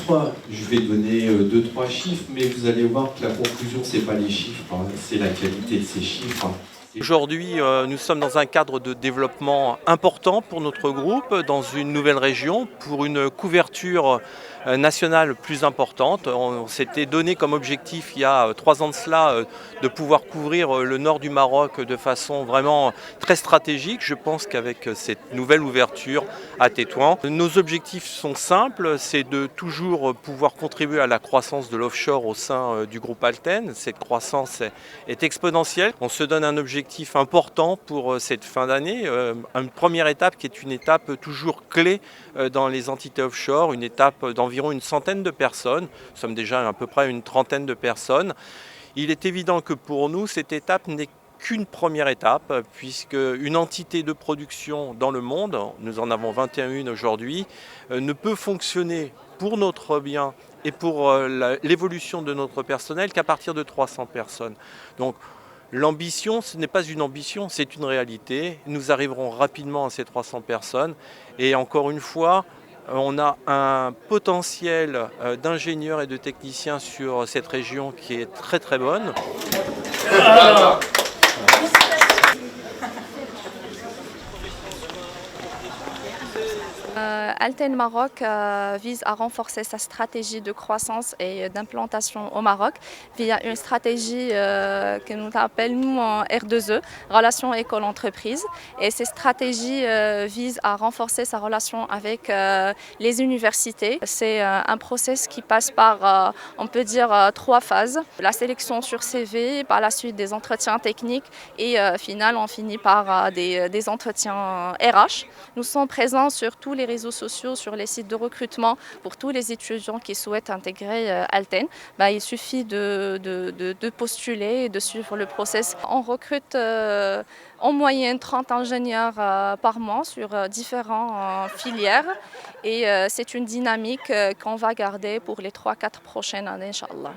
chiffres. Je vais donner deux, trois chiffres, mais vous allez voir que la conclusion, c'est pas les chiffres, hein, c'est la qualité de ces chiffres. Aujourd'hui, nous sommes dans un cadre de développement important pour notre groupe, dans une nouvelle région, pour une couverture nationale plus importante. On s'était donné comme objectif il y a 3 ans de cela de pouvoir couvrir le nord du Maroc de façon vraiment très stratégique. Je pense qu'avec cette nouvelle ouverture à Tétouan, nos objectifs sont simples, c'est de toujours pouvoir contribuer à la croissance de l'offshore au sein du groupe Alten. Cette croissance est exponentielle. On se donne un objectif important pour cette fin d'année. Une première étape qui est une étape toujours clé dans les entités offshore, une étape d'environ une centaine de personnes. Nous sommes déjà à peu près une trentaine de personnes. Il est évident que pour nous, cette étape n'est qu'une première étape, puisque une entité de production dans le monde, nous en avons 21 aujourd'hui, ne peut fonctionner pour notre bien et pour l'évolution de notre personnel qu'à partir de 300 personnes. Donc, l'ambition, ce n'est pas une ambition, c'est une réalité. Nous arriverons rapidement à ces 300 personnes. Et encore une fois, on a un potentiel d'ingénieurs et de techniciens sur cette région qui est très très bonne. Alten Maroc vise à renforcer sa stratégie de croissance et d'implantation au Maroc via une stratégie que nous appelons en R2E, Relations École-Entreprise. Et ces stratégies visent à renforcer sa relation avec les universités. C'est un process qui passe par, on peut dire, 3 phases. La sélection sur CV, par la suite des entretiens techniques et final, on finit par des entretiens RH. Nous sommes présents sur tous les réseaux sociaux, sur les sites de recrutement pour tous les étudiants qui souhaitent intégrer Alten. Il suffit de postuler et de suivre le process. On recrute en moyenne 30 ingénieurs par mois sur différentes filières et c'est une dynamique qu'on va garder pour les 3-4 prochaines années, Inch'Allah.